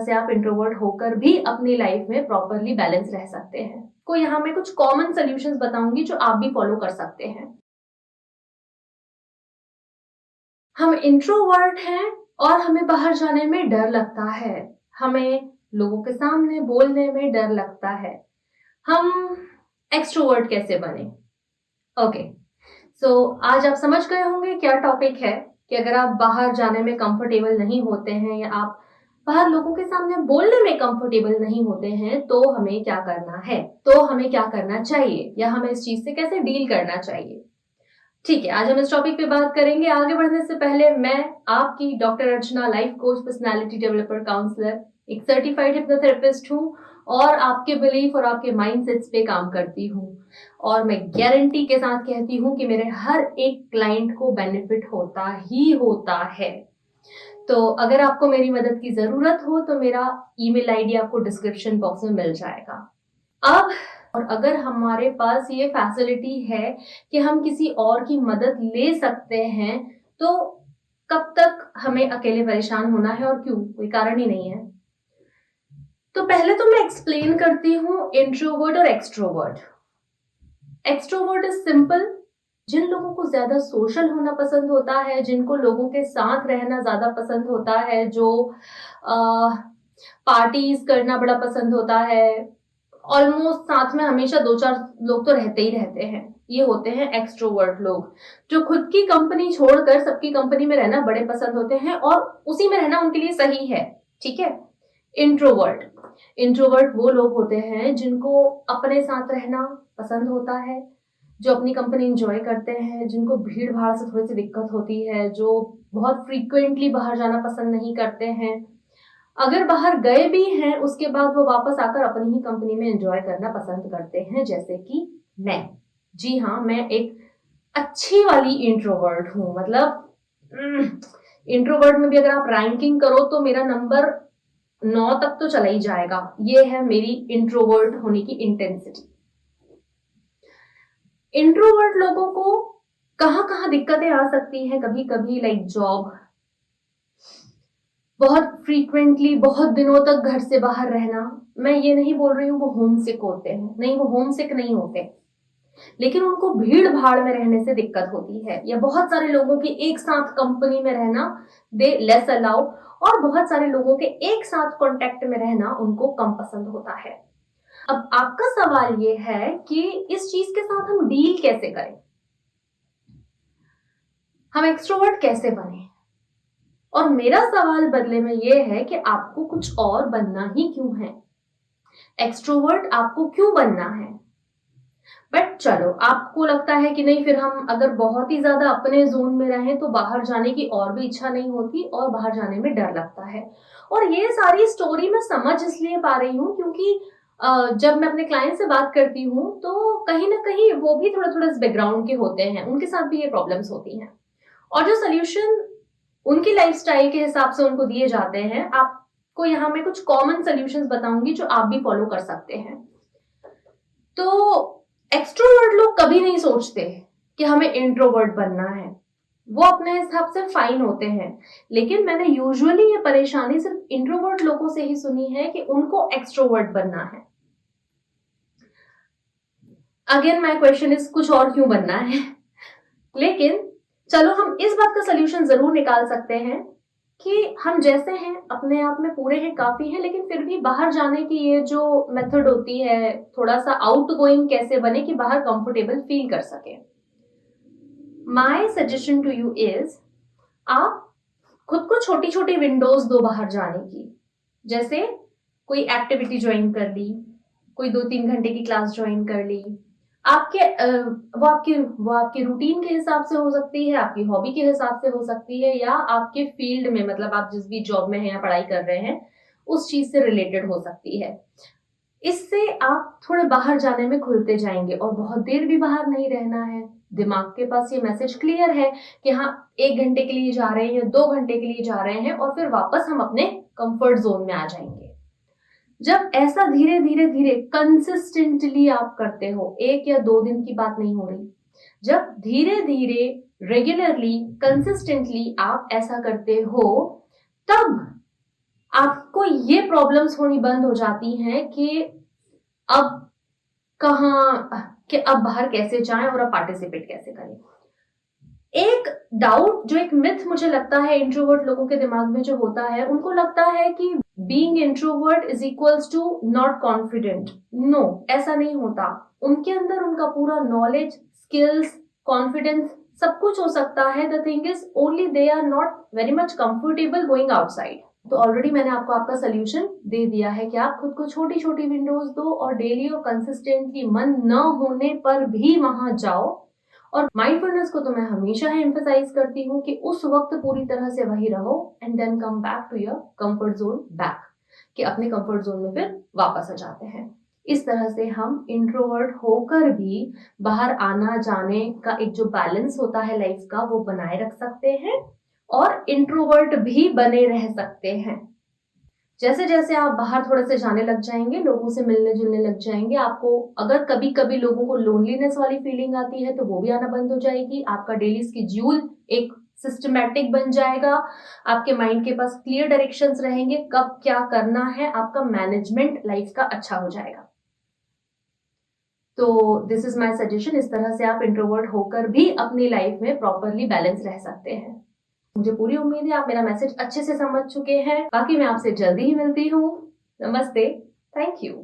तरह से आप इंट्रोवर्ट होकर भी अपनी लाइफ में प्रॉपरली बैलेंस रह सकते हैं। को यहाँ मैं कुछ कॉमन सॉल्यूशंस बताऊंगी जो आप भी फॉलो कर सकते हैं। हम इंट्रोवर्ट हैं और हमें बाहर जाने में डर लगता है, हमें लोगों के सामने बोलने में डर लगता है। हम एक्सट्रोवर्ट कैसे बने? ओके, सो आज आप समझ गए होंगे क्या टॉपिक है, कि अगर आप बाहर जाने में कंफर्टेबल नहीं होते हैं या आप बाहर लोगों के सामने बोलने में कंफर्टेबल नहीं होते हैं तो हमें क्या करना है, तो हमें क्या करना चाहिए या हमें इस चीज से कैसे डील करना चाहिए। ठीक है, आज हम इस टॉपिक पे बात करेंगे। आगे बढ़ने से पहले मैं आपकी doctor Archana, life coach, personality developer, counsellor, एक सर्टिफाइड हिप्नोथेरेपिस्ट हूँ और आपके बिलीफ और आपके माइंडसेट्स पे काम करती हूँ। और मैं गारंटी के साथ कहती हूँ कि मेरे हर एक क्लाइंट को बेनिफिट होता ही होता है। तो अगर आपको मेरी मदद की जरूरत हो तो मेरा ईमेल आईडी आपको डिस्क्रिप्शन बॉक्स में मिल जाएगा। अब और अगर हमारे पास ये फैसिलिटी है कि हम किसी और की मदद ले सकते हैं तो कब तक हमें अकेले परेशान होना है, और क्यों? कोई कारण ही नहीं है। तो पहले तो मैं एक्सप्लेन करती हूँ इंट्रोवर्ट और एक्सट्रोवर्ट। एक्सट्रोवर्ट इज सिंपल, जिन लोगों को ज्यादा सोशल होना पसंद होता है, जिनको लोगों के साथ रहना ज्यादा पसंद होता है, जो पार्टीज करना बड़ा पसंद होता है, ऑलमोस्ट साथ में हमेशा दो चार लोग तो रहते ही रहते हैं, ये होते हैं एक्सट्रोवर्ट लोग, जो खुद की कंपनी छोड़कर सबकी कंपनी में रहना बड़े पसंद होते हैं और उसी में रहना उनके लिए सही है। ठीक है। इंट्रोवर्ट इंट्रोवर्ट वो लोग होते हैं जिनको अपने साथ रहना पसंद होता है, जो अपनी कंपनी एंजॉय करते हैं, जिनको भीड़ भाड़ से थोड़ी सी दिक्कत होती है, जो बहुत फ्रीक्वेंटली बाहर जाना पसंद नहीं करते हैं, अगर बाहर गए भी हैं उसके बाद वो वापस आकर अपनी ही कंपनी में एंजॉय करना पसंद करते हैं, जैसे कि मैं। जी हाँ, मैं एक अच्छी वाली इंट्रोवर्ट हूँ। मतलब इंट्रोवर्ट में भी अगर आप रैंकिंग करो तो मेरा नंबर 9 तक तो चला ही जाएगा। ये है मेरी इंट्रोवर्ट होने की इंटेंसिटी। इंट्रोवर्ट लोगों को कहां कहां दिक्कतें आ सकती हैं कभी कभी, लाइक जॉब, बहुत फ्रीक्वेंटली बहुत दिनों तक घर से बाहर रहना। मैं ये नहीं बोल रही हूँ वो होम सिक होते हैं, नहीं, वो होम सिक नहीं होते, लेकिन उनको भीड़ भाड़ में रहने से दिक्कत होती है, या बहुत सारे लोगों की एक साथ कंपनी में रहना दे लेस अलाउ, और बहुत सारे लोगों के एक साथ कांटेक्ट में रहना उनको कम पसंद होता है। अब आपका सवाल ये है कि इस चीज के साथ हम डील कैसे करें, हम एक्सट्रोवर्ट कैसे बने। और मेरा सवाल बदले में यह है कि आपको कुछ और बनना ही क्यों है, एक्सट्रोवर्ट आपको क्यों बनना है। बट चलो, आपको लगता है कि नहीं, फिर हम अगर बहुत ही ज्यादा अपने जोन में रहें तो बाहर जाने की और भी इच्छा नहीं होती और बाहर जाने में डर लगता है। और ये सारी स्टोरी मैं समझ इसलिए पा रही हूँ क्योंकि जब मैं अपने क्लाइंट से बात करती हूँ तो कहीं ना कहीं वो भी थोड़ा थोड़ा इस बैकग्राउंड के होते हैं, उनके साथ भी ये प्रॉब्लम्स होती हैं, और जो सोल्यूशन उनकी लाइफस्टाइल के हिसाब से उनको दिए जाते हैं, आपको यहाँ मैं कुछ कॉमन सोल्यूशंस बताऊंगी जो आप भी फॉलो कर सकते हैं। तो एक्सट्रोवर्ट लोग कभी नहीं सोचते कि हमें इंट्रोवर्ट बनना है, वो अपने हिसाब से फाइन होते हैं, लेकिन मैंने यूजुअली ये परेशानी सिर्फ इंट्रोवर्ट लोगों से ही सुनी है कि उनको एक्सट्रोवर्ट बनना है। अगेन माय क्वेश्चन इज, कुछ और क्यों बनना है? लेकिन चलो, हम इस बात का सोल्यूशन जरूर निकाल सकते हैं कि हम जैसे हैं अपने आप में पूरे हैं, काफी हैं, लेकिन फिर भी बाहर जाने की ये जो मेथड होती है, थोड़ा सा आउट गोइंग कैसे बने कि बाहर कंफर्टेबल फील कर सके। My suggestion to you is, आप खुद को छोटी छोटी विंडोज दो बाहर जाने की। जैसे कोई एक्टिविटी ज्वाइन कर ली, कोई 2-3 घंटे की क्लास ज्वाइन कर ली, वो आपके रूटीन के हिसाब से हो सकती है, आपकी हॉबी के हिसाब से हो सकती है, या आपके फील्ड में, मतलब आप जिस भी जॉब में हैं या पढ़ाई कर रहे हैं उस चीज से रिलेटेड हो सकती है। इससे आप थोड़े बाहर जाने में खुलते जाएंगे, और बहुत देर भी बाहर नहीं रहना है। दिमाग के पास ये मैसेज क्लियर है कि हाँ, 1 घंटे के लिए जा रहे हैं या 2 घंटे के लिए जा रहे हैं, और फिर वापस हम अपने कंफर्ट जोन में आ जाएंगे। जब ऐसा धीरे धीरे धीरे कंसिस्टेंटली आप करते हो, 1 या 2 दिन की बात नहीं हो रही, जब धीरे धीरे रेगुलरली कंसिस्टेंटली आप ऐसा करते हो, तब आपको ये प्रॉब्लम्स होनी बंद हो जाती हैं कि अब कि अब बाहर कैसे जाएं और अब पार्टिसिपेट कैसे करें। एक डाउट, जो एक मिथ मुझे लगता है इंट्रोवर्ट लोगों के दिमाग में जो होता है, उनको लगता है कि being introvert is equals to not confident. No, ऐसा नहीं होता। उनके अंदर उनका पूरा नॉलेज, स्किल्स, कॉन्फिडेंस सब कुछ हो सकता है। The thing is only they are not very much comfortable going outside. तो ऑलरेडी मैंने आपको आपका सोल्यूशन दे दिया है कि आप खुद को छोटी छोटी विंडोज दो और डेली और कंसिस्टेंटली मन न होने पर भी वहां जाओ। और माइंडफुलनेस को तो मैं हमेशा ही एम्फेसाइज करती हूँ कि उस वक्त पूरी तरह से वही रहो and then come back to your comfort zone back, कि अपने कंफर्ट जोन में फिर वापस आ जाते हैं। इस तरह से हम इंट्रोवर्ट होकर भी बाहर आना जाने का एक जो बैलेंस होता है लाइफ का, वो बनाए रख सकते हैं और इंट्रोवर्ट भी बने रह सकते हैं। जैसे जैसे आप बाहर थोड़े से जाने लग जाएंगे, लोगों से मिलने जुलने लग जाएंगे, आपको अगर कभी कभी लोगों को लोनलीनेस वाली फीलिंग आती है तो वो भी आना बंद हो जाएगी। आपका डेली स्केड्यूल एक सिस्टमैटिक बन जाएगा। आपके माइंड के पास क्लियर डायरेक्शंस रहेंगे, कब क्या करना है। आपका मैनेजमेंट लाइफ का अच्छा हो जाएगा। तो दिस इज माय सजेशन। इस तरह से आप इंट्रोवर्ट होकर भी अपनी लाइफ में प्रॉपरली बैलेंस रह सकते हैं। मुझे पूरी उम्मीद है आप मेरा मैसेज अच्छे से समझ चुके हैं। बाकी मैं आपसे जल्दी ही मिलती हूँ। नमस्ते। Thank you.